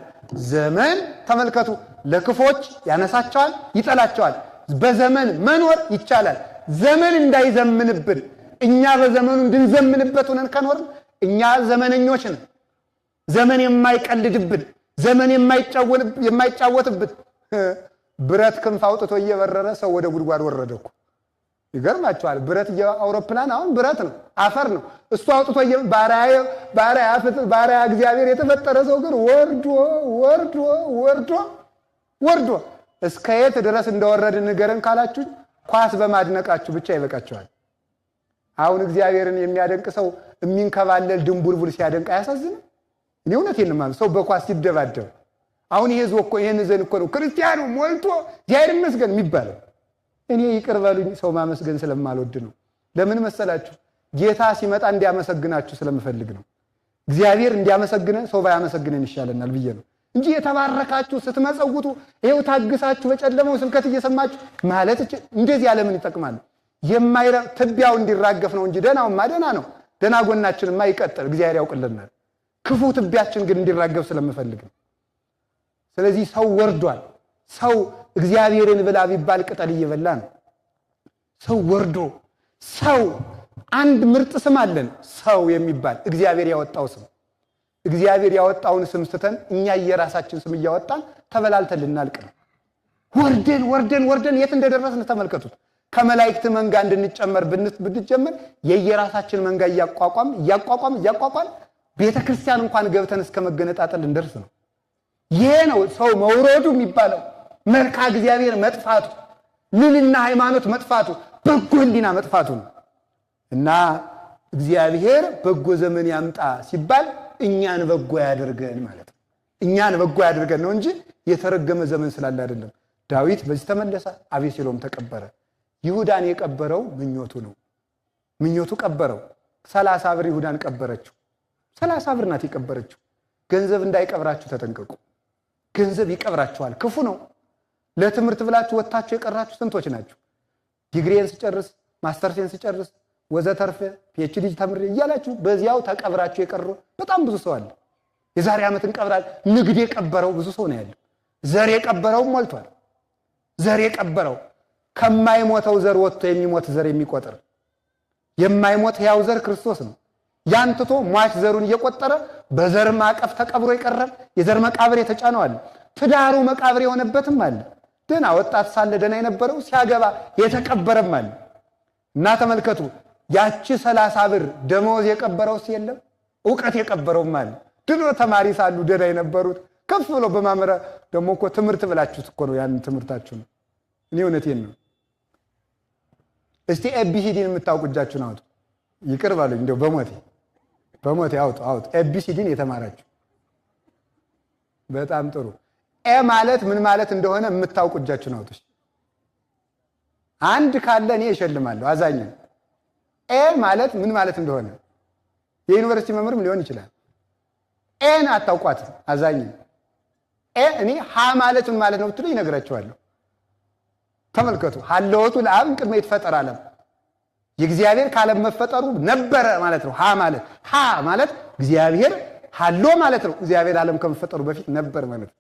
ዘመን ተመልከቱ፣ ለክፎች ያነሳቸዋል፣ ይጠላቸዋል። በዘመን መኖር ይቻላል። ዘመን እንዳይዘምንብን እኛ በዘመኑ እንድንዘምንበት ሆነን ከኖርን እኛ ዘመነኞች ነን። ዘመን የማይቀልድብን፣ ዘመን የማይጫወትብን ብረት ክንፍ አውጥቶ እየበረረ ሰው ወደ ጉድጓድ ወረደ እኮ። ይገርማቸዋል። ብረት አውሮፕላን አሁን ብረት ነው፣ አፈር ነው። እሱ አውጥቶ ባሪያ እግዚአብሔር የተፈጠረ ሰው ግን ወርዶ እስከ የት ድረስ እንደወረድ ንገረን ካላችሁ ኳስ በማድነቃችሁ ብቻ ይበቃቸዋል። አሁን እግዚአብሔርን የሚያደንቅ ሰው የሚንከባለል ድንቡልቡል ሲያደንቅ አያሳዝንም? እኔ እውነቴን ነው ማለት ሰው በኳስ ሲደባደብ አሁን ይሄ እኮ ይሄን ዘን እኮ ነው ክርስቲያኑ ሞልቶ እግዚአብሔር ይመስገን የሚባለው። እኔ ይቅር በሉኝ ሰው ማመስገን ስለማልወድ ነው። ለምን መሰላችሁ? ጌታ ሲመጣ እንዲያመሰግናችሁ ስለምፈልግ ነው። እግዚአብሔር እንዲያመሰግነን ሰው ባያመሰግነን ይሻለናል ብዬ ነው እንጂ የተባረካችሁ ስትመጸውቱ ይሄው ታግሳችሁ በጨለማው ስብከት እየሰማችሁ ማለት እንደዚህ ያለምን ይጠቅማል? ትቢያው እንዲራገፍ ነው እንጂ ደናውማ ደና ነው። ደና ጎናችንማ ይቀጥል፣ እግዚአብሔር ያውቅልናል። ክፉ ትቢያችን ግን እንዲራገፍ ስለምፈልግ ነው። ስለዚህ ሰው ወርዷል። ሰው እግዚአብሔርን ብላ ቢባል ቅጠል እየበላ ነው። ሰው ወርዶ ሰው አንድ ምርጥ ስም አለን፣ ሰው የሚባል እግዚአብሔር ያወጣው ስም። እግዚአብሔር ያወጣውን ስም ስተን እኛ የራሳችን ስም እያወጣን ተበላልተን ልናልቅ ነው። ወርደን የት እንደደረስን ተመልከቱት። ከመላእክት መንጋ እንድንጨመር ብንጀምር የየራሳችን መንጋ እያቋቋም ቤተክርስቲያን እንኳን ገብተን እስከ መገነጣጠል እንደርስ ነው። ይሄ ነው ሰው መውረዱ የሚባለው። መልካ እግዚአብሔር መጥፋቱ፣ ልልና ሃይማኖት መጥፋቱ፣ በጎ ሕሊና መጥፋቱ ነው። እና እግዚአብሔር በጎ ዘመን ያምጣ ሲባል እኛን በጎ ያድርገን ማለት ነው። እኛን በጎ ያድርገን ነው እንጂ የተረገመ ዘመን ስላለ አይደለም። ዳዊት በዚህ ተመለሰ፣ አቤሴሎም ተቀበረ። ይሁዳን የቀበረው ምኞቱ ነው። ምኞቱ ቀበረው። 30 ብር ይሁዳን ቀበረችው። 30 ብር ናት የቀበረችው። ገንዘብ እንዳይቀብራችሁ ተጠንቀቁ። ገንዘብ ይቀብራችኋል፣ ክፉ ነው። ለትምህርት ብላችሁ ወጣችሁ የቀራችሁ ስንቶች ናችሁ? ዲግሪን ስጨርስ ማስተርሴን ስጨርስ ወዘተርፈ ፒኤችዲ ተምሬ እያላችሁ በዚያው ተቀብራችሁ የቀሩ በጣም ብዙ ሰው አለ። የዛሬ ዓመት እንቀብራለን። ንግድ የቀበረው ብዙ ሰው ነው ያለው። ዘር የቀበረው ሞልቷል። ዘር የቀበረው ከማይሞተው ዘር ወጥቶ የሚሞት ዘር የሚቆጥር የማይሞት ሕያው ዘር ክርስቶስ ነው። ያንትቶ ሟች ዘሩን እየቆጠረ በዘር ማቀፍ ተቀብሮ የቀረም የዘር መቃብር የተጫነው አለ። ትዳሩ መቃብር የሆነበትም አለ። ደና ወጣት ሳለ ደና የነበረው ሲያገባ የተቀበረም አለ። እና ተመልከቱ፣ ያቺ 30 ብር ደሞዝ የቀበረውስ የለም፣ ዕውቀት የቀበረውም አለ። ድሮ ተማሪ ሳሉ ደና የነበሩት ከፍ ብሎ በማመራ ደሞ እኮ ትምህርት ብላችሁት እኮ ነው ያን ትምህርታችሁ ነው። እኔ እውነቴን ነው። እስቲ ኤቢሲዲን የምታውቁ እጃችሁን አውጡ። ይቅር ባሉኝ እንደው በሞቴ አውጡ። ኤቢሲዲን የተማራችሁ በጣም ጥሩ። ኤ ማለት ምን ማለት እንደሆነ የምታውቁ እጃችሁን አውጡ። አንድ ካለ እኔ እሸልማለሁ። አዛኝ ኤ ማለት ምን ማለት እንደሆነ የዩኒቨርሲቲ መምህርም ሊሆን ይችላል። ኤን አታውቋትም። አዛኝ ኤ እኔ ሀ ማለት ምን ማለት ነው ብትሉ ይነግራችኋለሁ። ተመልከቱ፣ ሀለወቱ ለአብ ቅድመ ይትፈጠር ዓለም፣ የእግዚአብሔር ካለም መፈጠሩ ነበረ ማለት ነው። ሀ ማለት እግዚአብሔር ሀሎ ማለት ነው። እግዚአብሔር ዓለም ከመፈጠሩ በፊት ነበር ማለት ነው።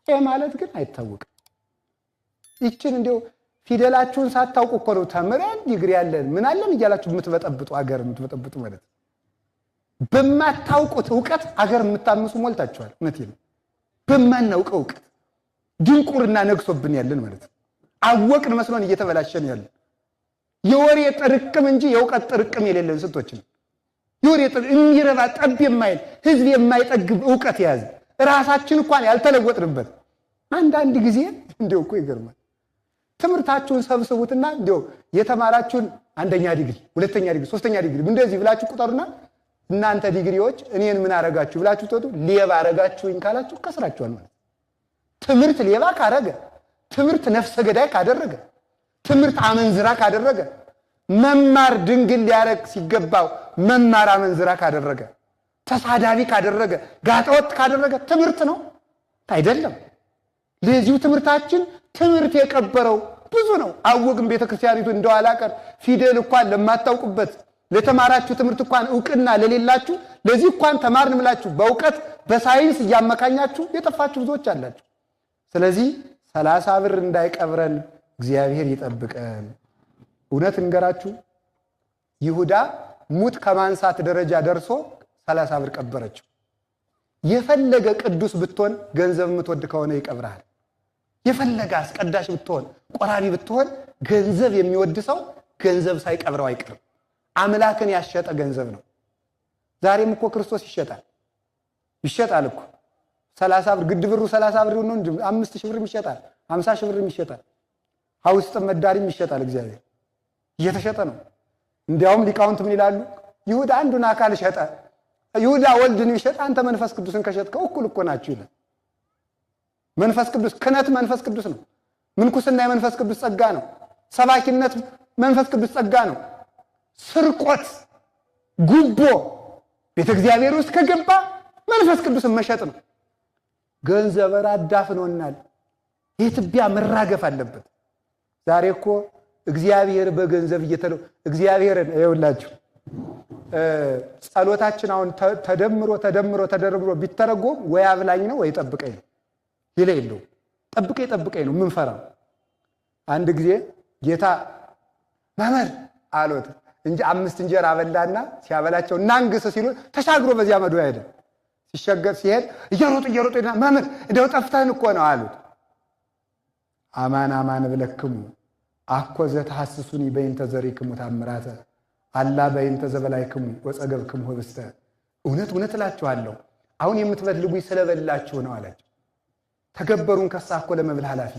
ኤ ማለት ግን አይታወቅም። ይችን እንዲያው ፊደላችሁን ሳታውቁ እኮ ነው ተምረን ዲግሪ ያለን ምን አለን እያላችሁ የምትበጠብጡ አገር የምትበጠብጡ ማለት ነው። በማታውቁት ዕውቀት አገር የምታምሱ ሞልታችኋል። እውነቴን ነው። በማናውቀው ዕውቀት ድንቁርና ነግሶብን ያለን ማለት ነው። አወቅን መስሎን እየተበላሸን ያለን የወሬ ጥርቅም እንጂ የዕውቀት ጥርቅም የሌለን ስንቶች ነው። የወሬ ጥርቅም የሚረባ ጠብ የማይል ህዝብ የማይጠግብ ዕውቀት የያዘ ራሳችን እንኳን ያልተለወጥንበት። አንዳንድ ጊዜ እንደው እኮ ይገርማል። ትምህርታችሁን ሰብስቡትና እንደው የተማራችሁን 1ኛ ዲግሪ፣ 2ኛ ዲግሪ፣ 3ኛ ዲግሪ እንደዚህ ብላችሁ ቁጠሩና እናንተ ዲግሪዎች እኔን ምን አረጋችሁ ብላችሁ ተወዱ። ሌባ አረጋችሁኝ ካላችሁ ከስራችኋል ማለት። ትምህርት ሌባ ካረገ፣ ትምህርት ነፍሰ ገዳይ ካደረገ፣ ትምህርት አመንዝራ ካደረገ፣ መማር ድንግል ሊያረግ ሲገባው መማር አመንዝራ ካደረገ፣ ተሳዳቢ ካደረገ፣ ጋጠወጥ ካደረገ ትምህርት ነው አይደለም። ለዚሁ ትምህርታችን ትምህርት የቀበረው ብዙ ነው። አወቅን ቤተክርስቲያኒቱ እንደዋላ ቀር ፊደል እንኳን ለማታውቁበት ለተማራችሁ ትምህርት እንኳን ዕውቅና ለሌላችሁ ለዚህ እንኳን ተማርን ብላችሁ በዕውቀት በሳይንስ እያመካኛችሁ የጠፋችሁ ብዙዎች አላችሁ። ስለዚህ 30 ብር እንዳይቀብረን እግዚአብሔር ይጠብቀን። እውነት እንገራችሁ፣ ይሁዳ ሙት ከማንሳት ደረጃ ደርሶ 30 ብር ቀበረችው። የፈለገ ቅዱስ ብትሆን ገንዘብ የምትወድ ከሆነ ይቀብራል። የፈለገ አስቀዳሽ ብትሆን ቆራቢ ብትሆን ገንዘብ የሚወድ ሰው ገንዘብ ሳይቀብረው አይቀርም። አምላክን ያሸጠ ገንዘብ ነው። ዛሬም እኮ ክርስቶስ ይሸጣል እኮ 30 ብር ግድ ብሩ 30 ብር ነው እንጂ 5000 ብር ይሸጣል፣ 50000 ብር ይሸጣል፣ ሐውስጥ መዳሪም ይሸጣል። እግዚአብሔር እየተሸጠ ነው። እንዲያውም ሊቃውንት ምን ይላሉ? ይሁዳ አንዱን አካል ሸጠ። ይሁዳ ወልድን ይሸጥ፣ አንተ መንፈስ ቅዱስን ከሸጥከው እኩል እኮ ናችሁ ይላል። መንፈስ ቅዱስ ክህነት መንፈስ ቅዱስ ነው። ምንኩስና የመንፈስ ቅዱስ ጸጋ ነው። ሰባኪነት መንፈስ ቅዱስ ጸጋ ነው። ስርቆት፣ ጉቦ ቤተ እግዚአብሔር ውስጥ ከገባ መንፈስ ቅዱስን መሸጥ ነው። ገንዘብ አዳፍኖናል። የትቢያ መራገፍ አለበት። ዛሬ እኮ እግዚአብሔር በገንዘብ እግዚአብሔርን ይኸውላችሁ ጸሎታችን አሁን ተደምሮ ቢተረጎም ወይ አብላኝ ነው ወይ ጠብቀኝ ነው። ይለየለው ጠብቀኝ ነው የምንፈራው። አንድ ጊዜ ጌታ መምህር አሉት እንጂ 5 እንጀራ አበላና ሲያበላቸው እናንግስ ሲሉ ተሻግሮ በዚያ መዶ ሄደ። ሲሸገር ሲሄድ እየሮጡ መምህር እንደው ጠፍተን እኮ ነው አሉት። አማን ብለክሙ አኮ ዘተሐስሱኒ በእንተ ዘሪክሙ ታምራተ አላ በእንተ ዘበላይክሙ ወጸገብክሙ ህብስተ። እውነት እላችኋለሁ አሁን የምትበልጉኝ ስለበላችሁ ነው አላቸው። ተገበሩን ከሳኮ ለመብል ኃላፊ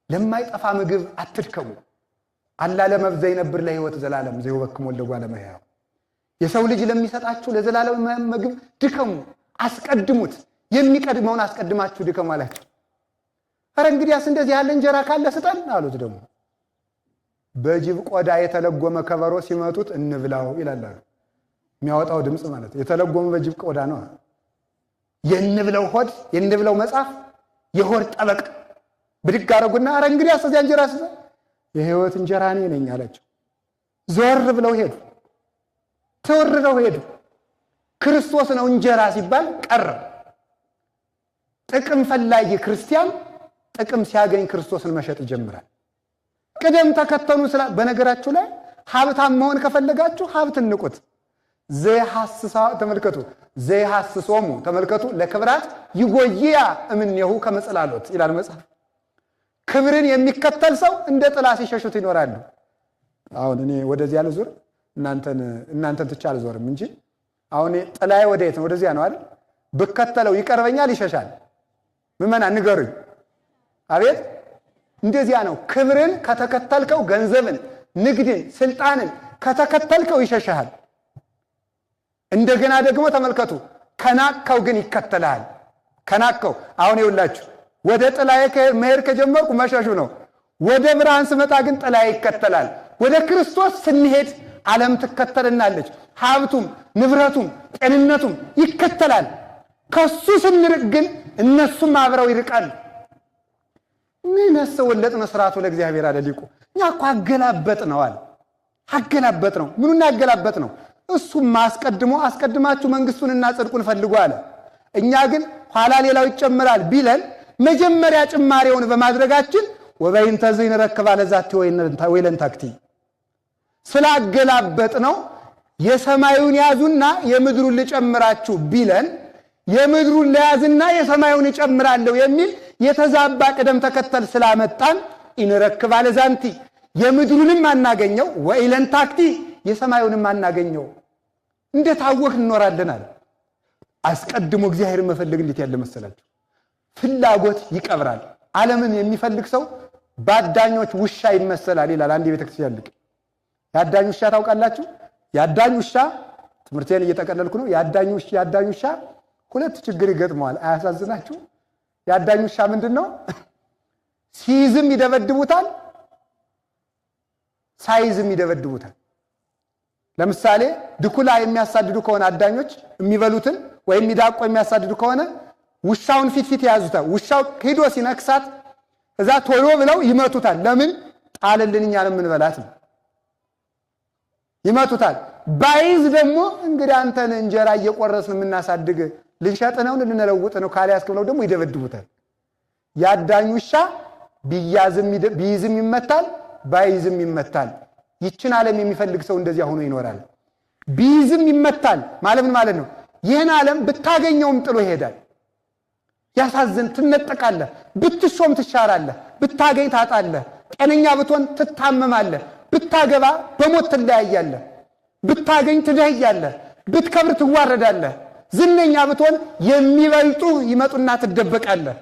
ለማይጠፋ ምግብ አትድከሙ። አላ ለመብዘይ ነብር ለሕይወት ዘላለም ዘይወክም ወልደ እጓለ እመሕያው። የሰው ልጅ ለሚሰጣችሁ ለዘላለም ምግብ ድከሙ፣ አስቀድሙት፣ የሚቀድመውን አስቀድማችሁ ድከሙ አላቸው። ኧረ እንግዲያስ እንደዚህ ያለ እንጀራ ካለ ስጠን አሉት። ደግሞ በጅብ ቆዳ የተለጎመ ከበሮ ሲመቱት እንብላው ይላል። የሚያወጣው ድምፅ ማለት የተለጎመ በጅብ ቆዳ ነው። የእንብለው ሆድ የእንብለው መጽሐፍ የሆድ ጠበቅ ብድግ አደረጉና ኧረ እንግዲያስ እዚያ እንጀራ ስጠን፣ የሕይወት እንጀራ እኔ ነኝ አላቸው። ዞር ብለው ሄዱ፣ ተወርደው ሄዱ። ክርስቶስ ነው እንጀራ ሲባል ቀረ። ጥቅም ፈላጊ ክርስቲያን ጥቅም ሲያገኝ ክርስቶስን መሸጥ ይጀምራል። ቅደም ተከተሉ ስላ በነገራችሁ ላይ ሀብታም መሆን ከፈለጋችሁ ሀብት ንቁት። ተመልከቱ፣ ዘይሐስሶሙ ተመልከቱ ለክብራት ይጎይያ እምኔሁ ከመጽላሎት ይላል መጽሐፍ። ክብርን የሚከተል ሰው እንደ ጥላ ሲሸሹት ይኖራሉ። አሁን እኔ ወደዚህ ያለ ዙር እናንተን ትቼ አልዞርም እንጂ አሁን ጥላዬ ወዴት ነው? ወደዚያ ነው አይደል? ብከተለው ይቀርበኛል ይሸሻል? ምዕመናን ንገሩኝ። አቤት እንደዚያ ነው። ክብርን ከተከተልከው ገንዘብን፣ ንግድን፣ ስልጣንን ከተከተልከው ይሸሻል። እንደገና ደግሞ ተመልከቱ ከናቅከው ግን ይከተላል። ከናቅከው አሁን ይውላችሁ ወደ ጥላዬ መሄድ ከጀመርኩ መሸሹ ነው። ወደ ብርሃን ስመጣ ግን ጥላዬ ይከተላል። ወደ ክርስቶስ ስንሄድ ዓለም ትከተልናለች። ሀብቱም ንብረቱም ጤንነቱም ይከተላል። ከሱ ስንርቅ ግን እነሱም አብረው ይርቃሉ። ምን አሰወለጥ መስራቱ ለእግዚአብሔር አለ ሊቁ። እኛ እኮ አገላበጥ ነው አለ። አገላበጥ ነው። ምኑን አገላበጥ ነው? እሱም አስቀድማችሁ መንግስቱንና ጽድቁን ፈልጉ አለ። እኛ ግን ኋላ ሌላው ይጨምራል ቢለን መጀመሪያ ጭማሬውን በማድረጋችን ወበይንተ ዘይንረክብ አለዛቲ ወይለን ታክቲ ስላገላበጥ ነው። የሰማዩን ያዙና የምድሩን ልጨምራችሁ ቢለን የምድሩን ለያዝና የሰማዩን እጨምራለሁ የሚል የተዛባ ቅደም ተከተል ስላመጣን ኢንረክብ አለዛንቲ የምድሩንም አናገኘው ወይለን ታክቲ የሰማዩንም አናገኘው። እንደታወክ እንኖራለን አለ። አስቀድሞ እግዚአብሔርን መፈለግ እንዴት ያለ መሰላችሁ? ፍላጎት ይቀብራል። ዓለምን የሚፈልግ ሰው በአዳኞች ውሻ ይመሰላል ይላል አንድ የቤተክርስቲያን ሊቅ። የአዳኝ ውሻ ታውቃላችሁ? የአዳኝ ውሻ ትምህርቴን እየጠቀለልኩ ነው። የአዳኝ ውሻ ሁለት ችግር ይገጥመዋል። አያሳዝናችሁ? የአዳኝ ውሻ ምንድን ነው? ሲይዝም ይደበድቡታል፣ ሳይዝም ይደበድቡታል። ለምሳሌ ድኩላ የሚያሳድዱ ከሆነ አዳኞች የሚበሉትን ወይም ሚዳቆ የሚያሳድዱ ከሆነ ውሻውን ፊት ያዙታል። ውሻው ሄዶ ሲነክሳት እዛ ቶሎ ብለው ይመቱታል። ለምን? ጣልልን እኛ ለምንበላት ነው። ይመቱታል። ባይዝ ደግሞ እንግዲህ አንተን እንጀራ እየቆረስን የምናሳድግ ልንሸጥ ነው ልንለውጥ ነው ካልያዝክ ብለው ደግሞ ይደበድቡታል። የአዳኝ ውሻ ቢይዝም ይመታል፣ ባይዝም ይመታል። ይችን ዓለም የሚፈልግ ሰው እንደዚያ ሆኖ ይኖራል። ቢይዝም ይመታል ማለት ምን ማለት ነው? ይህን ዓለም ብታገኘውም ጥሎ ይሄዳል። ያሳዝን፣ ትነጠቃለህ። ብትሾም ትሻራለህ፣ ብታገኝ ታጣለህ። ጤነኛ ብትሆን ትታመማለህ፣ ብታገባ በሞት ትለያያለህ፣ ብታገኝ ትደህያለህ፣ ብትከብር ትዋረዳለህ። ዝነኛ ብትሆን የሚበልጡ ይመጡና ትደበቃለህ።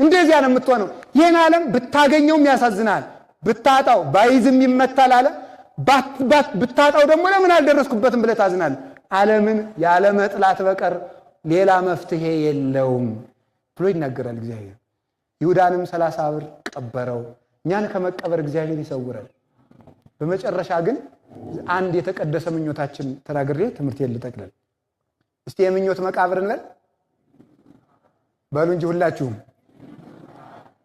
እንደዚያ ነው የምትሆነው። ይህን ዓለም ብታገኘውም ያሳዝናል፣ ብታጣው ባይዝም ይመታል አለ። ብታጣው ደግሞ ለምን አልደረስኩበትም ብለህ ታዝናለህ። ዓለምን ያለ መጥላት በቀር ሌላ መፍትሄ የለውም ብሎ ይናገራል እግዚአብሔር። ይሁዳንም 30 ብር ቀበረው። እኛን ከመቀበር እግዚአብሔር ይሰውራል። በመጨረሻ ግን አንድ የተቀደሰ ምኞታችን ተናግሬ ትምህርቴን ልጠቅልል። እስቲ የምኞት መቃብር እንበል በሉ እንጂ ሁላችሁም።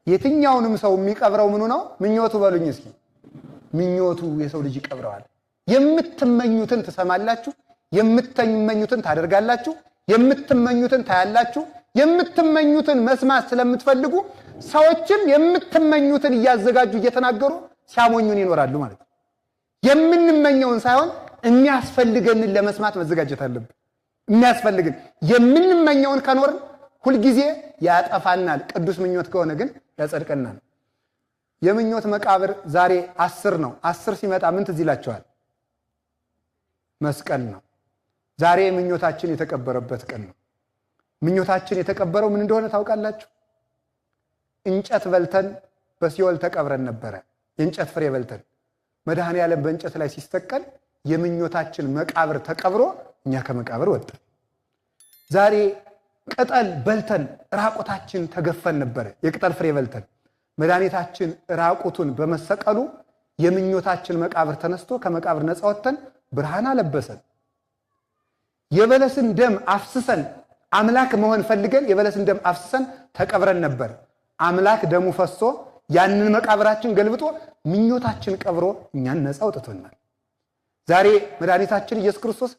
የትኛውንም ሰው የሚቀብረው ምኑ ነው? ምኞቱ በሉኝ እስኪ። ምኞቱ የሰው ልጅ ይቀብረዋል። የምትመኙትን ትሰማላችሁ፣ የምትመኙትን ታደርጋላችሁ፣ የምትመኙትን ታያላችሁ። የምትመኙትን መስማት ስለምትፈልጉ ሰዎችም የምትመኙትን እያዘጋጁ እየተናገሩ ሲያሞኙን ይኖራሉ ማለት ነው። የምንመኘውን ሳይሆን የሚያስፈልገንን ለመስማት መዘጋጀት አለብን። የሚያስፈልግን የምንመኘውን ከኖርን ሁልጊዜ ያጠፋናል። ቅዱስ ምኞት ከሆነ ግን ያጸድቀናል። የምኞት መቃብር ዛሬ 10 ነው። 10 ሲመጣ ምን ትዝ ይላችኋል? መስቀል ነው። ዛሬ ምኞታችን የተቀበረበት ቀን ነው። ምኞታችን የተቀበረው ምን እንደሆነ ታውቃላችሁ? እንጨት በልተን በሲኦል ተቀብረን ነበረ። የእንጨት ፍሬ በልተን መድኃኔዓለም በእንጨት ላይ ሲሰቀል የምኞታችን መቃብር ተቀብሮ እኛ ከመቃብር ወጣን። ዛሬ ቅጠል በልተን ራቁታችን ተገፈን ነበር። የቅጠል ፍሬ በልተን መድኃኒታችን ራቁቱን በመሰቀሉ የምኞታችን መቃብር ተነስቶ ከመቃብር ነፃ ወጥተን ብርሃን አለበሰን። የበለስን ደም አፍስሰን አምላክ መሆን ፈልገን የበለስን ደም አፍስሰን ተቀብረን ነበር። አምላክ ደሙ ፈሶ ያንን መቃብራችን ገልብጦ ምኞታችን ቀብሮ እኛን ነፃ አውጥቶናል። ዛሬ መድኃኒታችን ኢየሱስ ክርስቶስ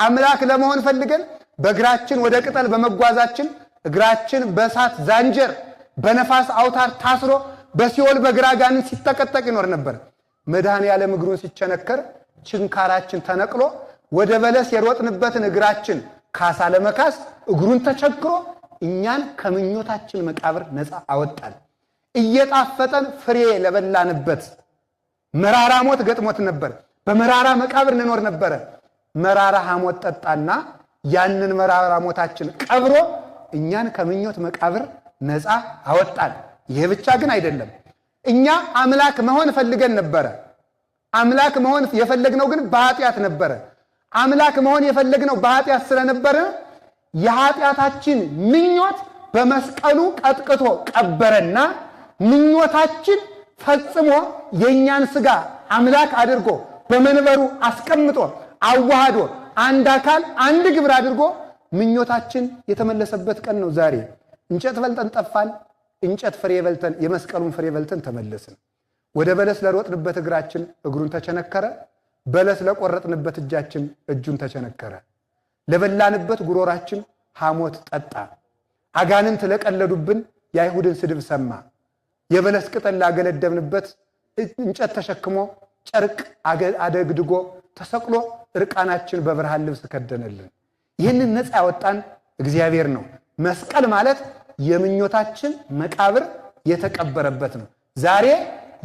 አምላክ ለመሆን ፈልገን በእግራችን ወደ ቅጠል በመጓዛችን እግራችን በእሳት ዛንጀር በነፋስ አውታር ታስሮ በሲኦል በግራጋን ሲጠቀጠቅ ይኖር ነበር። መድኃኔዓለም እግሩን ሲቸነከር ችንካራችን ተነቅሎ ወደ በለስ የሮጥንበትን እግራችን ካሳ ለመካስ እግሩን ተቸክሮ እኛን ከምኞታችን መቃብር ነፃ አወጣን። እየጣፈጠን ፍሬ ለበላንበት መራራ ሞት ገጥሞት ነበር። በመራራ መቃብር እንኖር ነበረ። መራራ ሐሞት ጠጣና ያንን መራራ ሞታችን ቀብሮ እኛን ከምኞት መቃብር ነፃ አወጣን። ይሄ ብቻ ግን አይደለም። እኛ አምላክ መሆን ፈልገን ነበረ። አምላክ መሆን የፈለግነው ግን በኃጢአት ነበረ። አምላክ መሆን የፈለግነው በኃጢአት ስለነበረ የኃጢአታችን ምኞት በመስቀሉ ቀጥቅጦ ቀበረና ምኞታችን ፈጽሞ የኛን ሥጋ አምላክ አድርጎ በመንበሩ አስቀምጦ አዋህዶ አንድ አካል አንድ ግብር አድርጎ ምኞታችን የተመለሰበት ቀን ነው ዛሬ። እንጨት በልተን ጠፋን። እንጨት ፍሬ በልተን የመስቀሉን ፍሬ በልተን ተመለስን። ወደ በለስ ለሮጥንበት እግራችን እግሩን ተቸነከረ። በለስ ለቆረጥንበት እጃችን እጁን ተቸነከረ። ለበላንበት ጉሮራችን ሐሞት ጠጣ። አጋንንት ለቀለዱብን የአይሁድን ስድብ ሰማ። የበለስ ቅጠል ላገለደብንበት እንጨት ተሸክሞ ጨርቅ አደግድጎ ተሰቅሎ እርቃናችን በብርሃን ልብስ ከደነልን። ይህንን ነፃ ያወጣን እግዚአብሔር ነው። መስቀል ማለት የምኞታችን መቃብር የተቀበረበት ነው። ዛሬ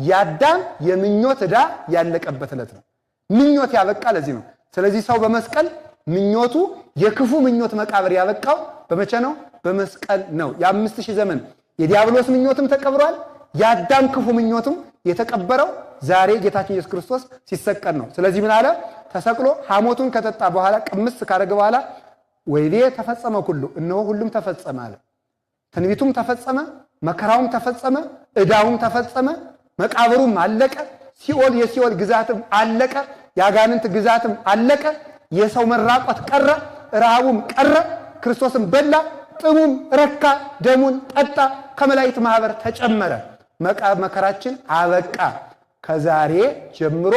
ያዳም የምኞት ዕዳ ያለቀበት ዕለት ነው። ምኞት ያበቃ ለዚህ ነው። ስለዚህ ሰው በመስቀል ምኞቱ የክፉ ምኞት መቃብር ያበቃው በመቼ ነው? በመስቀል ነው። የ5000 ዘመን የዲያብሎስ ምኞትም ተቀብሯል። ያዳም ክፉ ምኞትም የተቀበረው ዛሬ ጌታችን ኢየሱስ ክርስቶስ ሲሰቀል ነው። ስለዚህ ምን አለ? ተሰቅሎ ሐሞቱን ከጠጣ በኋላ ቅምስ ካረገ በኋላ ወይኔ ተፈጸመ ሁሉ፣ እነሆ ሁሉም ተፈጸመ አለ። ትንቢቱም ተፈጸመ፣ መከራውም ተፈጸመ፣ ዕዳውም ተፈጸመ፣ መቃብሩም አለቀ፣ ሲኦል የሲኦል ግዛትም አለቀ፣ የአጋንንት ግዛትም አለቀ፣ የሰው መራቆት ቀረ፣ ረሃቡም ቀረ፣ ክርስቶስም በላ፣ ጥሙም ረካ፣ ደሙን ጠጣ፣ ከመላእክት ማህበር ተጨመረ፣ መከራችን አበቃ። ከዛሬ ጀምሮ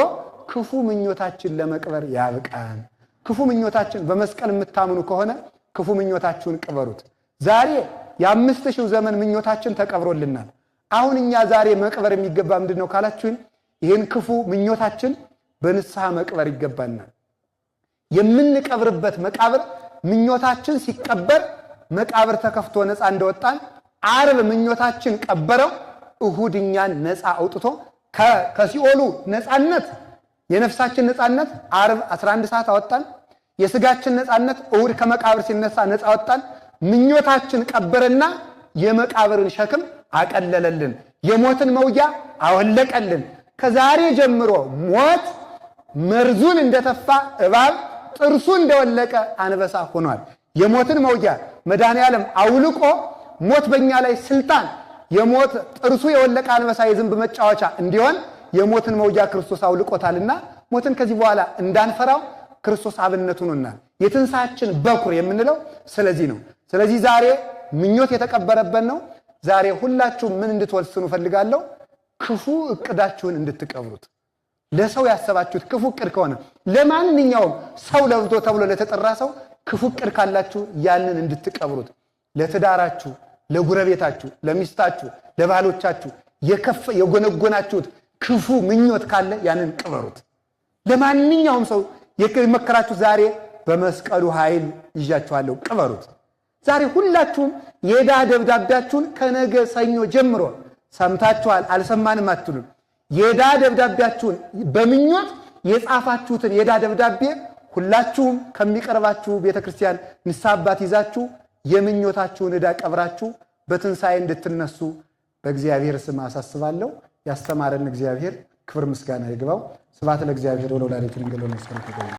ክፉ ምኞታችን ለመቅበር ያብቃን። ክፉ ምኞታችን በመስቀል የምታምኑ ከሆነ ክፉ ምኞታችሁን ቅበሩት። ዛሬ የ5000 ዘመን ምኞታችን ተቀብሮልናል። አሁን እኛ ዛሬ መቅበር የሚገባ ምንድነው ካላችሁን፣ ይህን ክፉ ምኞታችን በንስሐ መቅበር ይገባናል። የምንቀብርበት መቃብር ምኞታችን ሲቀበር መቃብር ተከፍቶ ነፃ እንደወጣን ዓርብ ምኞታችን ቀበረው፣ እሁድ እኛን ነፃ አውጥቶ ከሲኦሉ ነፃነት የነፍሳችን ነፃነት ዓርብ 11 ሰዓት አወጣን። የስጋችን ነፃነት እሁድ ከመቃብር ሲነሳ ነፃ አወጣን። ምኞታችን ቀበረና የመቃብርን ሸክም አቀለለልን። የሞትን መውጊያ አወለቀልን። ከዛሬ ጀምሮ ሞት መርዙን እንደተፋ እባብ ጥርሱ እንደወለቀ አንበሳ ሆኗል። የሞትን መውጊያ መድኃኔዓለም አውልቆ ሞት በእኛ ላይ ስልጣን የሞት ጥርሱ የወለቀ አንበሳ የዝንብ መጫወቻ እንዲሆን የሞትን መውጊያ ክርስቶስ አውልቆታልና ሞትን ከዚህ በኋላ እንዳንፈራው ክርስቶስ አብነቱ ነውናል። የትንሳችን በኩር የምንለው ስለዚህ ነው። ስለዚህ ዛሬ ምኞት የተቀበረበት ነው። ዛሬ ሁላችሁ ምን እንድትወስኑ ፈልጋለሁ? ክፉ እቅዳችሁን እንድትቀብሩት። ለሰው ያሰባችሁት ክፉ እቅድ ከሆነ ለማንኛውም ሰው ለብቶ ተብሎ ለተጠራ ሰው ክፉ እቅድ ካላችሁ ያንን እንድትቀብሩት። ለትዳራችሁ፣ ለጉረቤታችሁ፣ ለሚስታችሁ፣ ለባሎቻችሁ የጎነጎናችሁት ክፉ ምኞት ካለ ያንን ቅበሩት። ለማንኛውም ሰው የመከራችሁ ዛሬ በመስቀሉ ኃይል ይዣችኋለሁ፣ ቅበሩት። ዛሬ ሁላችሁም የዕዳ ደብዳቤያችሁን ከነገ ሰኞ ጀምሮ ሰምታችኋል፣ አልሰማንም አትሉም። የዕዳ ደብዳቤያችሁን በምኞት የጻፋችሁትን የዕዳ ደብዳቤ ሁላችሁም ከሚቀርባችሁ ቤተክርስቲያን ንስሐ አባት ይዛችሁ የምኞታችሁን ዕዳ ቀብራችሁ በትንሣኤ እንድትነሱ በእግዚአብሔር ስም አሳስባለሁ። ያስተማረን እግዚአብሔር ክብር ምስጋና ይግባው። ስብሐት ለእግዚአብሔር ወለወላዲቱ ድንግል ወለመስቀሉ ክቡር።